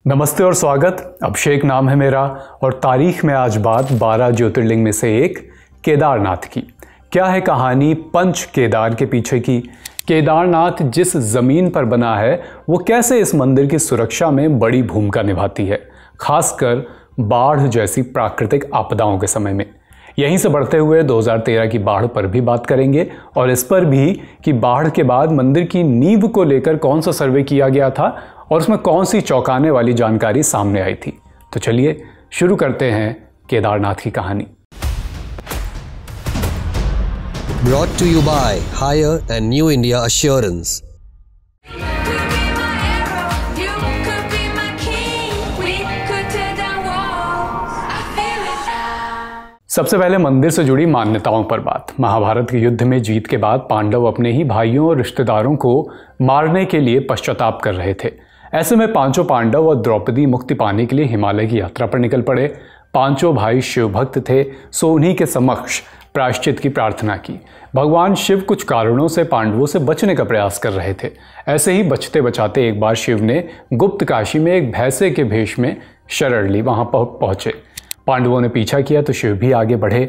नमस्ते और स्वागत। अभिषेक नाम है मेरा और तारीख में आज बात 12 ज्योतिर्लिंग में से एक केदारनाथ की। क्या है कहानी पंच केदार के पीछे की? केदारनाथ जिस ज़मीन पर बना है वो कैसे इस मंदिर की सुरक्षा में बड़ी भूमिका निभाती है, खासकर बाढ़ जैसी प्राकृतिक आपदाओं के समय में। यहीं से बढ़ते हुए 2013 की बाढ़ पर भी बात करेंगे और इस पर भी कि बाढ़ के बाद मंदिर की नींव को लेकर कौन सा सर्वे किया गया था और उसमें कौन सी चौंकाने वाली जानकारी सामने आई थी। तो चलिए शुरू करते हैं केदारनाथ की कहानी। Brought to you by Hire and New India Assurance. सबसे पहले मंदिर से जुड़ी मान्यताओं पर बात। महाभारत के युद्ध में जीत के बाद पांडव अपने ही भाइयों और रिश्तेदारों को मारने के लिए पश्चाताप कर रहे थे। ऐसे में पांचों पांडव और द्रौपदी मुक्ति पाने के लिए हिमालय की यात्रा पर निकल पड़े। पांचों भाई शिव भक्त थे, सो उन्हीं के समक्ष प्रायश्चित की प्रार्थना की। भगवान शिव कुछ कारणों से पांडवों से बचने का प्रयास कर रहे थे। ऐसे ही बचते बचाते एक बार शिव ने गुप्त काशी में एक भैंसे के भेष में शरण ली। वहां पहुंचे। पांडवों ने पीछा किया तो शिव भी आगे बढ़े।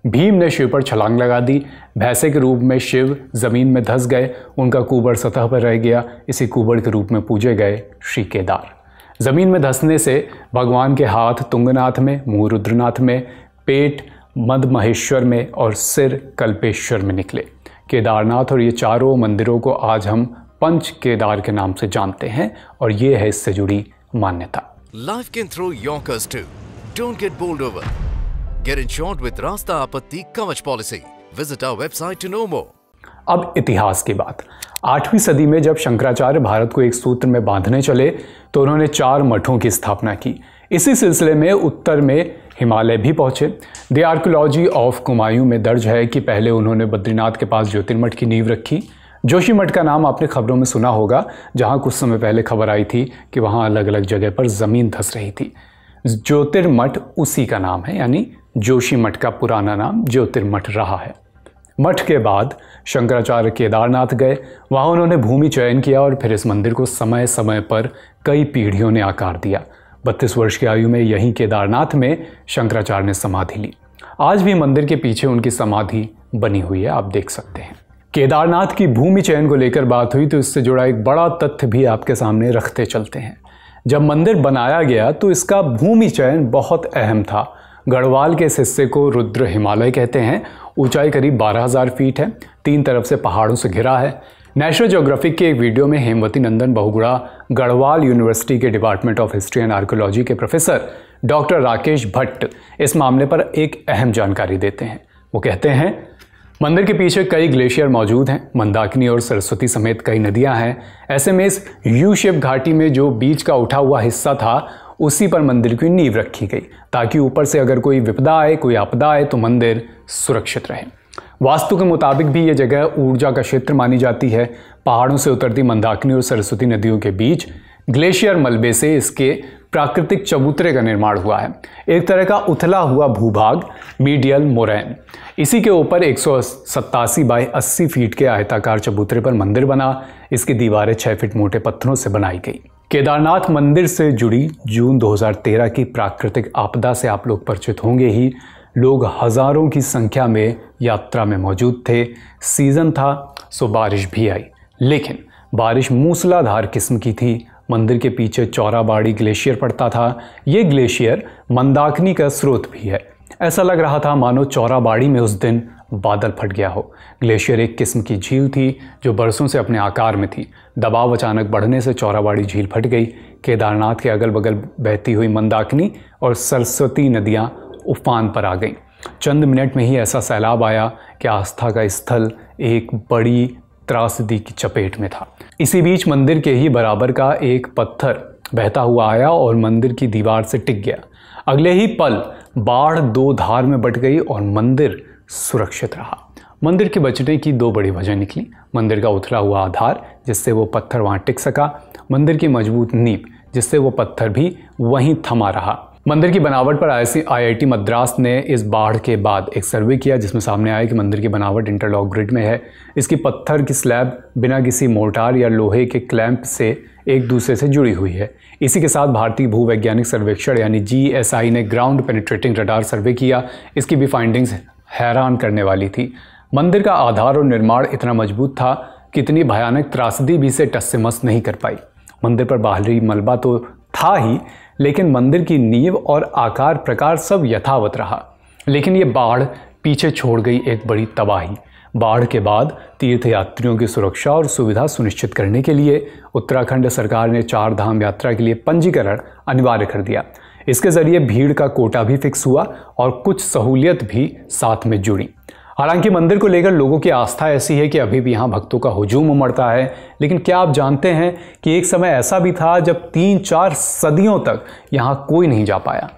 भीम ने शिव पर छलांग लगा दी। भैंसे के रूप में शिव जमीन में धंस गए। उनका कुबड़ सतह पर रह गया। इसी कुबड़ के रूप में पूजे गए श्री केदार। जमीन में धंसने से भगवान के हाथ तुंगनाथ में, मुंह रुद्रनाथ में, पेट मद महेश्वर में और सिर कल्पेश्वर में निकले। केदारनाथ और ये चारों मंदिरों को आज हम पंच केदार के नाम से जानते हैं और ये है इससे जुड़ी मान्यता। Life can throw yonkers too. Don't get bowled over. Get insured with Rasta Apatti Kavach policy. Visit our website to know more. अब इतिहास की बात। 8वीं सदी में जब शंकराचार्य भारत को एक सूत्र में बांधने चले तो उन्होंने 4 मठों की स्थापना की। इसी सिलसिले में उत्तर में हिमालय भी पहुंचे। द आर्कियोलॉजी ऑफ कुमायूं में दर्ज है कि पहले उन्होंने बद्रीनाथ के पास ज्योतिर्मठ की नींव रखी। जोशीमठ का नाम आपने खबरों में सुना होगा, जहां कुछ समय पहले खबर आई थी कि वहां अलग अलग जगह पर जमीन धंस रही थी। ज्योतिर्मठ उसी का नाम है, यानी जोशीमठ का पुराना नाम ज्योतिर्मठ रहा है। मठ के बाद शंकराचार्य केदारनाथ गए। वहां उन्होंने भूमि चयन किया और फिर इस मंदिर को समय समय पर कई पीढ़ियों ने आकार दिया। 32 वर्ष की आयु में यहीं केदारनाथ में शंकराचार्य ने समाधि ली। आज भी मंदिर के पीछे उनकी समाधि बनी हुई है, आप देख सकते हैं। केदारनाथ की भूमि चयन को लेकर बात हुई तो इससे जुड़ा एक बड़ा तथ्य भी आपके सामने रखते चलते हैं। जब मंदिर बनाया गया तो इसका भूमि चयन बहुत अहम था। गढ़वाल के इस हिस्से को रुद्र हिमालय कहते हैं। ऊंचाई करीब 12,000 फीट है। 3 तरफ से पहाड़ों से घिरा है। नेशनल ज्योग्राफिक के एक वीडियो में हेमवती नंदन बहुगुणा गढ़वाल यूनिवर्सिटी के department of history and archaeology के प्रोफेसर डॉक्टर राकेश भट्ट इस मामले पर एक अहम जानकारी देते हैं। वो कहते हैं, मंदिर के पीछे कई ग्लेशियर मौजूद हैं। मंदाकिनी और सरस्वती समेत कई नदियां हैं। ऐसे में इस यू शेप घाटी में जो बीच का उठा हुआ हिस्सा था उसी पर मंदिर की नींव रखी गई, ताकि ऊपर से अगर कोई विपदा आए, कोई आपदा आए तो मंदिर सुरक्षित रहे। वास्तु के मुताबिक भी ये जगह ऊर्जा का क्षेत्र मानी जाती है। पहाड़ों से उतरती मंदाकिनी और सरस्वती नदियों के बीच ग्लेशियर मलबे से इसके प्राकृतिक चबूतरे का निर्माण हुआ है। एक तरह का उथला हुआ भूभाग, मीडियल मोरैन। इसी के ऊपर 187 बाई 80 फीट के आयताकार चबूतरे पर मंदिर बना। इसकी दीवारें 6 फीट मोटे पत्थरों से बनाई गई। केदारनाथ मंदिर से जुड़ी जून 2013 की प्राकृतिक आपदा से आप लोग परिचित होंगे ही। लोग हजारों की संख्या में यात्रा में मौजूद थे। सीजन था सो बारिश भी आई, लेकिन बारिश मूसलाधार किस्म की थी। मंदिर के पीछे चौराबाड़ी ग्लेशियर पड़ता था। ये ग्लेशियर मंदाकिनी का स्रोत भी है। ऐसा लग रहा था मानो चौराबाड़ी में उस दिन बादल फट गया हो। ग्लेशियर एक किस्म की झील थी जो बरसों से अपने आकार में थी। दबाव अचानक बढ़ने से चौराबाड़ी झील फट गई। केदारनाथ के अगल बगल बहती हुई मंदाकिनी और सरस्वती नदियां उफान पर आ गईं। चंद मिनट में ही ऐसा सैलाब आया कि आस्था का स्थल एक बड़ी त्रासदी की चपेट में था। इसी बीच मंदिर के ही बराबर का एक पत्थर बहता हुआ आया और मंदिर की दीवार से टिक गया। अगले ही पल बाढ़ 2 धार में बट गई और मंदिर सुरक्षित रहा। मंदिर के बचने की 2 बड़ी वजह निकली। मंदिर का उथला हुआ आधार, जिससे वो पत्थर वहां टिक सका। मंदिर की मजबूत नींव, जिससे वो पत्थर भी वहीं थमा रहा। मंदिर की बनावट पर IIT मद्रास ने इस बाढ़ के बाद एक सर्वे किया जिसमें सामने आया कि मंदिर की बनावट इंटरलॉक ग्रिड में है। इसकी पत्थर की स्लैब बिना किसी मोर्टार या लोहे के क्लैंप से एक दूसरे से जुड़ी हुई है। इसी के साथ भारतीय भूवैज्ञानिक सर्वेक्षण यानी GSI ने ग्राउंड पेनिट्रेटिंग रडार सर्वे किया। इसकी भी फाइंडिंग्स हैरान करने वाली थी। मंदिर का आधार और निर्माण इतना मजबूत था कि इतनी भयानक त्रासदी भी इसे टस से मस नहीं कर पाई। मंदिर पर बाहरी मलबा तो था ही, लेकिन मंदिर की नींव और आकार प्रकार सब यथावत रहा। लेकिन ये बाढ़ पीछे छोड़ गई एक बड़ी तबाही। बाढ़ के बाद तीर्थयात्रियों की सुरक्षा और सुविधा सुनिश्चित करने के लिए उत्तराखंड सरकार ने 4 धाम यात्रा के लिए पंजीकरण अनिवार्य कर दिया। इसके जरिए भीड़ का कोटा भी फिक्स हुआ और कुछ सहूलियत भी साथ में जुड़ी। हालांकि मंदिर को लेकर लोगों की आस्था ऐसी है कि अभी भी यहाँ भक्तों का हुजूम उमड़ता है। लेकिन क्या आप जानते हैं कि एक समय ऐसा भी था जब 3-4 सदियों तक यहाँ कोई नहीं जा पाया।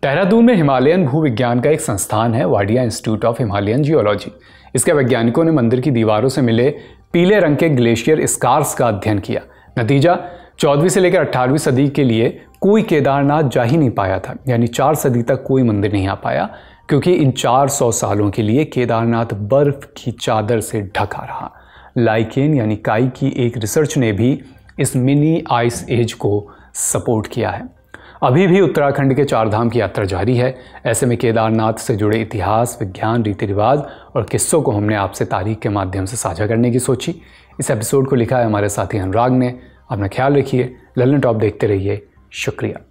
देहरादून में हिमालयन भूविज्ञान का एक संस्थान है, Wadia institute of Himalayan geology. इसके वैज्ञानिकों ने मंदिर की दीवारों से मिले पीले रंग के ग्लेशियर स्कार्स का अध्ययन किया। नतीजा 14वीं से लेकर 18वीं सदी के लिए कोई केदारनाथ जा ही नहीं पाया था, यानी 4 सदी तक कोई मंदिर नहीं आ पाया, क्योंकि इन 400 सालों के लिए केदारनाथ बर्फ की चादर से ढका रहा। लाइकेन यानी काई की एक रिसर्च ने भी इस मिनी आइस एज को सपोर्ट किया है। अभी भी उत्तराखंड के 4 धाम की यात्रा जारी है। ऐसे में केदारनाथ से जुड़े इतिहास, विज्ञान, रीति रिवाज और किस्सों को हमने आपसे तारीख के माध्यम से साझा करने की सोची। इस एपिसोड को लिखा है हमारे साथी अनुराग ने। अपना ख्याल रखिए। ललन टॉप देखते रहिए। शुक्रिया।